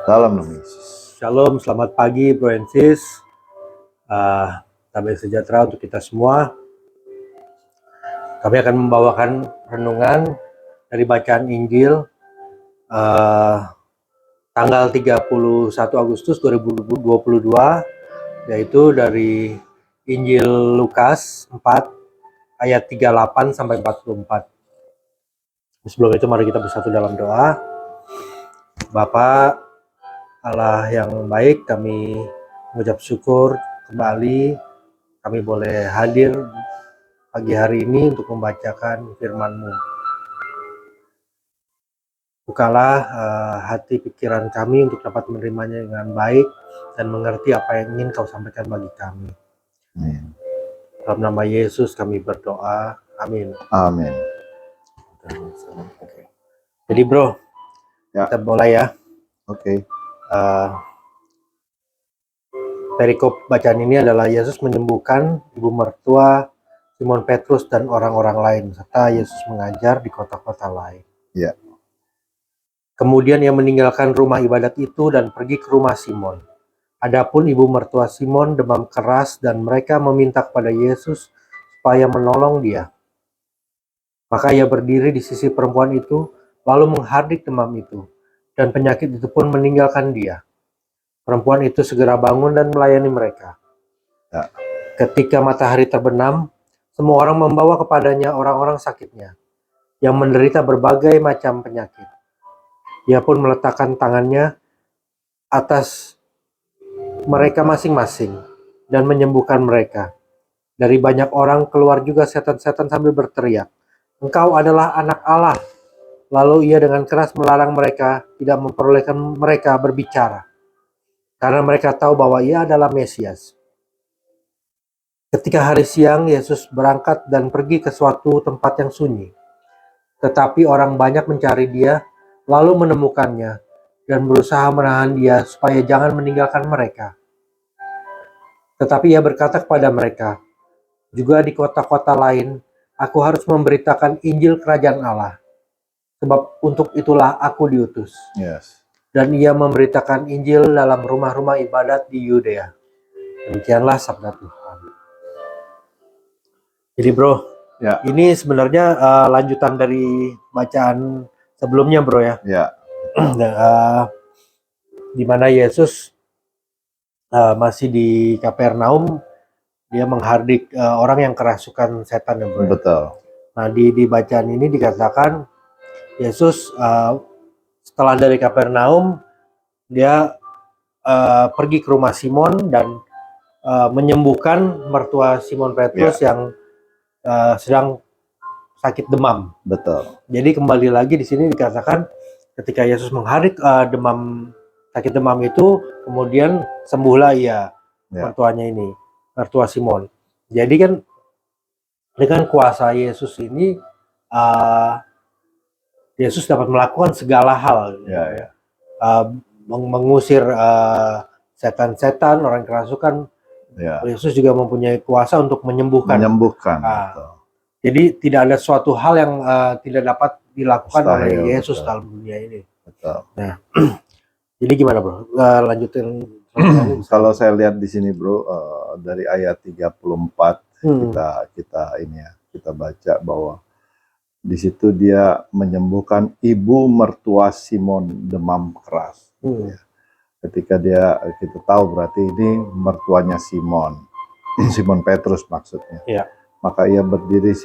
Dalam nama Yesus. Shalom, selamat pagi Bro and Sis. Damai sejahtera untuk kita semua. Kami akan membawakan renungan dari bacaan Injil tanggal 31 Agustus 2022, yaitu dari Injil Lukas 4 ayat 38 sampai 44. Sebelum itu mari kita bersatu dalam doa. Bapa Allah yang baik, kami mengucap syukur kembali kami boleh hadir pagi hari ini untuk membacakan firman-Mu. Bukalah hati pikiran kami untuk dapat menerimanya dengan baik dan mengerti apa yang ingin Kau sampaikan bagi kami. Amin. Dalam nama Yesus kami berdoa. Amin. Amin. Oke. Jadi bro, kita mulai ya. Oke. Perikop bacaan ini adalah Yesus menyembuhkan ibu mertua Simon Petrus dan orang-orang lain, serta Yesus mengajar di kota-kota lain. Ya. Kemudian ia meninggalkan rumah ibadat itu dan pergi ke rumah Simon. Adapun ibu mertua Simon demam keras dan mereka meminta kepada Yesus supaya menolong dia. Maka ia berdiri di sisi perempuan itu, lalu menghardik demam itu, dan penyakit itu pun meninggalkan dia. Perempuan itu segera bangun dan melayani mereka. Ya. Ketika matahari terbenam, semua orang membawa kepadanya orang-orang sakitnya, yang menderita berbagai macam penyakit. Ia pun meletakkan tangannya atas mereka masing-masing, dan menyembuhkan mereka. Dari banyak orang keluar juga setan-setan sambil berteriak, "Engkau adalah anak Allah." Lalu ia dengan keras melarang mereka, tidak memperbolehkan mereka berbicara, karena mereka tahu bahwa ia adalah Mesias. Ketika hari siang, Yesus berangkat dan pergi ke suatu tempat yang sunyi. Tetapi orang banyak mencari dia, lalu menemukannya, dan berusaha menahan dia supaya jangan meninggalkan mereka. Tetapi ia berkata kepada mereka, "Juga di kota-kota lain, aku harus memberitakan Injil Kerajaan Allah. Sebab untuk itulah aku diutus." Yes. Dan ia memberitakan Injil dalam rumah-rumah ibadat di Yudea. Demikianlah sabda Tuhan. Jadi bro, ini sebenarnya lanjutan dari bacaan sebelumnya bro ya. Ya. Di mana Yesus masih di Kapernaum, dia menghardik orang yang kerasukan setan ya bro. Betul. Nah di bacaan ini dikatakan Yesus setelah dari Kapernaum, dia pergi ke rumah Simon dan menyembuhkan mertua Simon Petrus yang sedang sakit demam. Betul. Jadi kembali lagi di sini dikatakan ketika Yesus menghardik sakit demam itu, kemudian sembuhlah ia mertuanya ini, mertua Simon. Jadi kan dengan kuasa Yesus ini Yesus dapat melakukan segala hal, mengusir setan-setan, orang kerasukan. Yesus juga mempunyai kuasa untuk menyembuhkan. Jadi tidak ada suatu hal yang tidak dapat dilakukan oleh Yesus dalam dunia ini. Betul. Nah, jadi gimana bro? Lanjutin. Kalau saya lihat di sini bro, dari ayat 34 kita baca bahwa di situ dia menyembuhkan ibu mertua Simon demam keras. Ketika kita tahu berarti ini mertuanya Simon Petrus maksudnya. Maka ia berdiri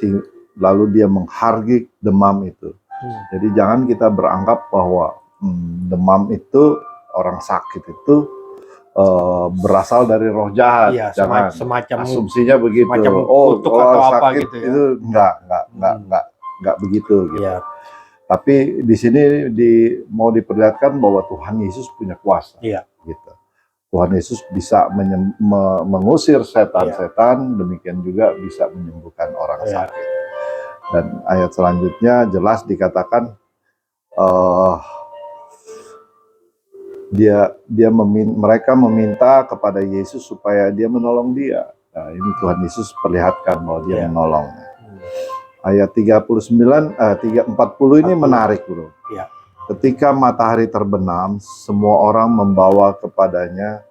lalu dia menghardik demam itu. Jadi jangan kita beranggap bahwa demam itu, orang sakit itu berasal dari roh jahat. Jangan semacam asumsinya begitu. Semacam orang atau sakit apa gitu ya. itu enggak begitu gitu. Tapi di sini mau diperlihatkan bahwa Tuhan Yesus punya kuasa. Gitu. Tuhan Yesus bisa mengusir setan-setan, demikian juga bisa menyembuhkan orang sakit. Dan ayat selanjutnya jelas dikatakan mereka meminta kepada Yesus supaya dia menolong dia. Nah, ini Tuhan Yesus perlihatkan bahwa dia menolong. Ayat 40 ini menarik bro. ketika matahari terbenam, semua orang membawa kepadanya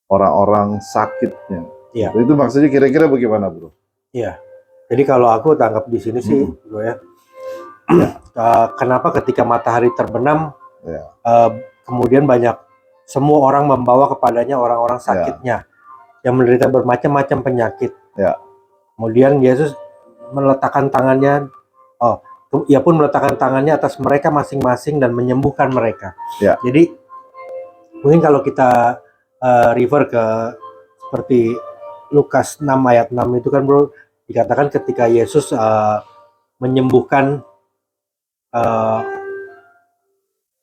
orang-orang sakitnya. Iya. Itu maksudnya kira-kira bagaimana, bro? Iya. Jadi kalau aku tangkap di sini sih, bro ya. Kenapa ketika matahari terbenam, Ya. kemudian semua orang membawa kepadanya orang-orang sakitnya yang menderita bermacam-macam penyakit. Ya. Kemudian Yesus meletakkan tangannya, ia pun meletakkan tangannya atas mereka masing-masing dan menyembuhkan mereka. Ya. Jadi mungkin kalau kita refer ke seperti Lukas 6 ayat 6 itu kan, bro, dikatakan ketika Yesus menyembuhkan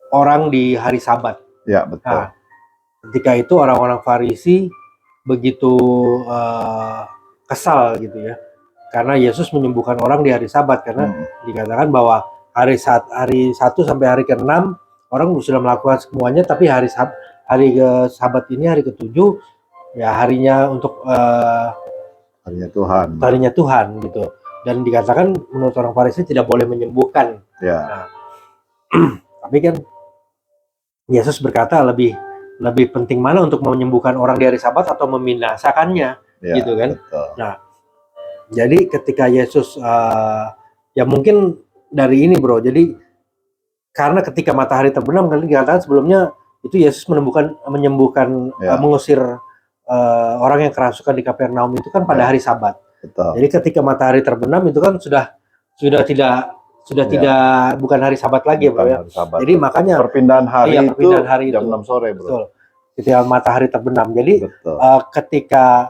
orang di hari Sabat. Ya, betul. Nah, ketika itu orang-orang Farisi begitu kesal gitu ya, karena Yesus menyembuhkan orang di hari Sabat, karena dikatakan bahwa hari 1 sampai hari ke-6 orang sudah melakukan semuanya, tapi hari ke Sabat ini, hari ke-7 ya harinya untuk harinya Tuhan gitu. Dan dikatakan menurut orang Farisi tidak boleh menyembuhkan. Ya. Nah, tapi kan Yesus berkata lebih penting mana untuk menyembuhkan orang di hari Sabat atau membinasakannya, gitu kan? Betul. Nah, jadi ketika Yesus ya mungkin dari ini, bro. Jadi karena ketika matahari terbenam, kan dikatakan sebelumnya itu Yesus menyembuhkan mengusir orang yang kerasukan di Kapernaum itu kan pada hari Sabat. Betul. Jadi ketika matahari terbenam itu kan sudah tidak bukan hari Sabat lagi, bro ya. Jadi makanya perpindahan hari itu jam 6 sore, bro. Betul. Ketika matahari terbenam. Jadi ketika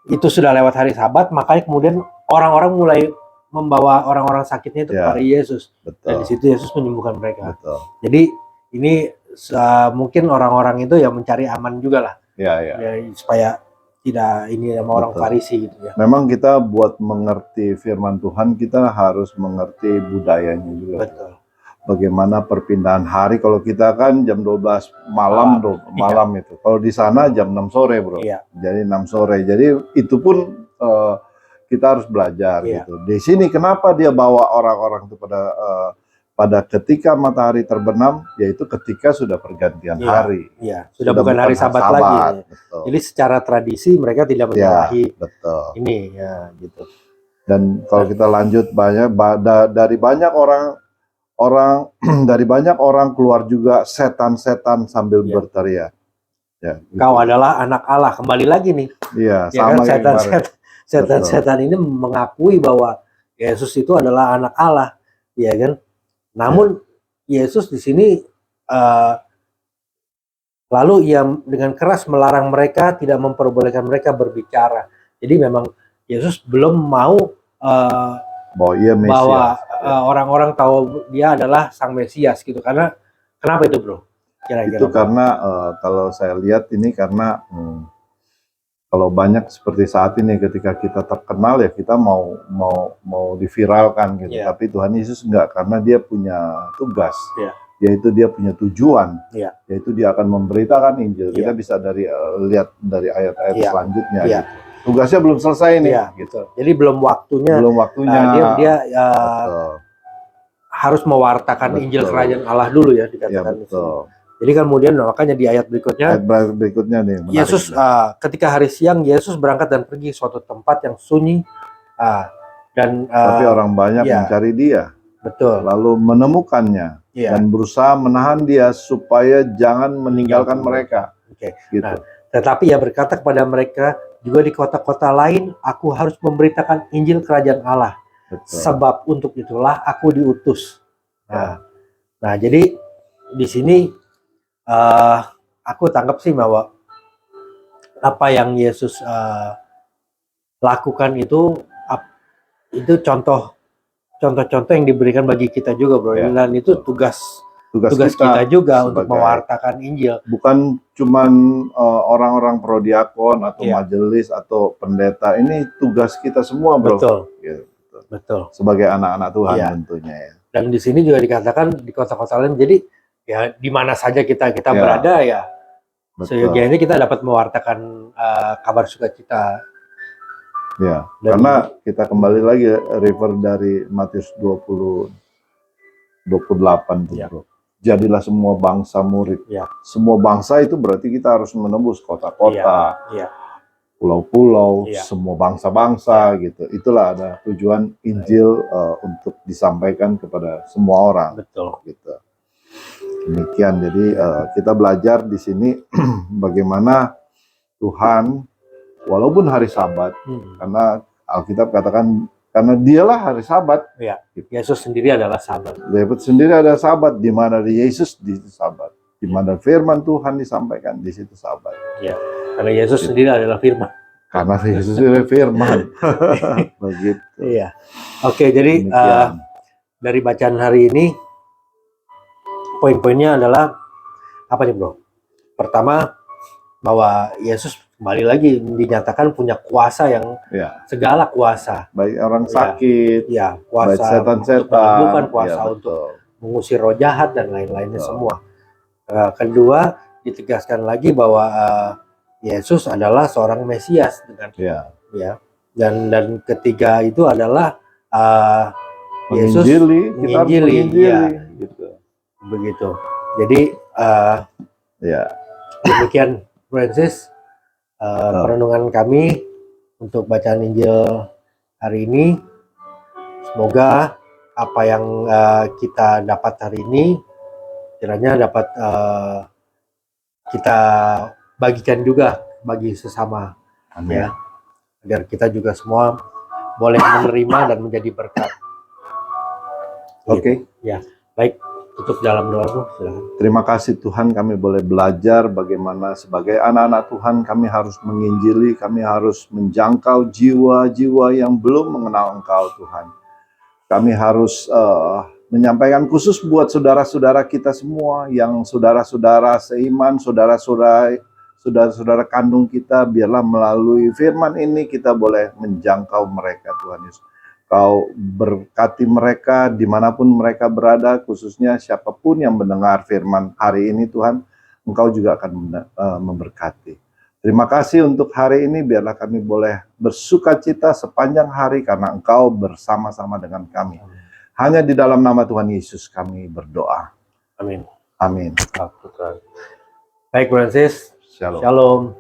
itu sudah lewat hari Sabat, makanya kemudian orang-orang mulai membawa orang-orang sakitnya itu kepada Yesus. Betul. Dan di situ Yesus menyembuhkan mereka. Betul. Jadi ini mungkin orang-orang itu ya mencari aman juga lah. Ya, supaya tidak ini sama orang Farisi gitu ya. Memang kita buat mengerti firman Tuhan, kita harus mengerti budayanya juga. Betul. Bagaimana perpindahan hari, kalau kita kan jam 12 malam itu. Kalau di sana jam 6 sore, bro. Iya. Jadi 6 sore. Jadi itu pun kita harus belajar gitu. Di sini kenapa dia bawa orang-orang itu pada ketika matahari terbenam, yaitu ketika sudah pergantian hari. Iya, sudah bukan hari Sabat lagi. Betul. Jadi secara tradisi mereka tidak menyalahi ini ya gitu. Dan kalau kita lanjut dari banyak orang keluar juga setan-setan sambil berteriak. Ya, gitu. Kau adalah anak Allah, kembali lagi nih. Iya, ya sama kan, setan-setan ini mengakui bahwa Yesus itu adalah anak Allah, ya kan? Namun Yesus di sini lalu ia dengan keras melarang mereka, tidak memperbolehkan mereka berbicara. Jadi memang Yesus belum mau bahwa orang-orang tahu dia adalah Sang Mesias gitu. Karena kenapa itu, bro? Kira-kira itu karena kalau saya lihat ini karena kalau banyak seperti saat ini ketika kita terkenal ya kita mau diviralkan gitu. Tapi Tuhan Yesus enggak, karena dia punya tugas. Yaitu dia punya tujuan. Yaitu dia akan memberitakan Injil. Kita bisa lihat dari ayat-ayat selanjutnya gitu. Tugasnya belum selesai nih gitu. Jadi belum waktunya. Dia harus mewartakan Injil Kerajaan Allah dulu ya, dikatakan. Jadi kemudian makanya di ayat berikutnya nih, Yesus ketika hari siang Yesus berangkat dan pergi ke suatu tempat yang sunyi tapi orang banyak mencari dia. Betul. Lalu menemukannya dan berusaha menahan dia supaya jangan meninggalkan mereka. Gitu. Nah, tetapi ia berkata kepada mereka, juga di kota-kota lain aku harus memberitakan Injil Kerajaan Allah. Sebab untuk itulah aku diutus. Nah, jadi di sini aku tangkap sih bahwa apa yang Yesus lakukan itu contoh-contoh yang diberikan bagi kita juga, bro. Dan itu tugas kita juga untuk mewartakan Injil. Bukan cuman orang-orang prodiakon atau majelis atau pendeta. Ini tugas kita semua, bro. Betul. Sebagai anak-anak Tuhan tentunya ya. Dan di sini juga dikatakan di kota-kota lain. Jadi ya di mana saja kita berada ya, seyogianya kita dapat mewartakan kabar sukacita. Karena kita kembali lagi refer dari Matius 20 28 tuh Ya. bro. Jadilah semua bangsa murid. Ya. Semua bangsa itu berarti kita harus menembus kota-kota, Ya. pulau-pulau, Iya. semua bangsa-bangsa gitu. Itulah ada tujuan Injil untuk disampaikan kepada semua orang. Betul. Gitu. Demikian. Jadi kita belajar di sini bagaimana Tuhan walaupun hari Sabat, karena Alkitab katakan karena dialah hari Sabat. Ya. Yesus sendiri adalah Sabat. Yesus sendiri ada Sabat, di mana Yesus di situ Sabat, di mana firman Tuhan disampaikan di situ Sabat. Ya. Karena Yesus sendiri adalah firman. Karena Yesus adalah firman. Begitu. Iya. Oke, jadi dari bacaan hari ini poin-poinnya adalah apa nih bro? Pertama, bahwa Yesus kembali lagi dinyatakan punya kuasa yang segala kuasa. Baik orang sakit, kuasa baik setan-setan, menyembuhkan, kuasa untuk mengusir roh jahat dan lain-lainnya semua. Kedua, ditegaskan lagi bahwa Yesus adalah seorang Mesias dengan dan ketiga itu adalah Yesus menginjili, gitu. Begitu. Jadi demikian Francis perenungan kami untuk bacaan Injil hari ini. Semoga apa yang kita dapat hari ini kiranya dapat kita bagikan juga bagi sesama. Amin. Ya, agar kita juga semua boleh menerima dan menjadi berkat. Oke. Ya, baik. Tutup dalam doa, silakan. Terima kasih Tuhan, kami boleh belajar bagaimana sebagai anak-anak Tuhan kami harus menginjili, kami harus menjangkau jiwa-jiwa yang belum mengenal Engkau Tuhan. Kami harus menyampaikan khusus buat saudara-saudara kita semua, yang saudara-saudara seiman, saudara-saudara kandung kita, biarlah melalui firman ini kita boleh menjangkau mereka Tuhan Yesus. Kau berkati mereka dimanapun mereka berada, khususnya siapapun yang mendengar firman hari ini Tuhan, Engkau juga akan memberkati. Terima kasih untuk hari ini, biarlah kami boleh bersuka cita sepanjang hari karena Engkau bersama-sama dengan kami. Hanya di dalam nama Tuhan Yesus kami berdoa. Amin. Amin. Baik Francis. Shalom. Shalom.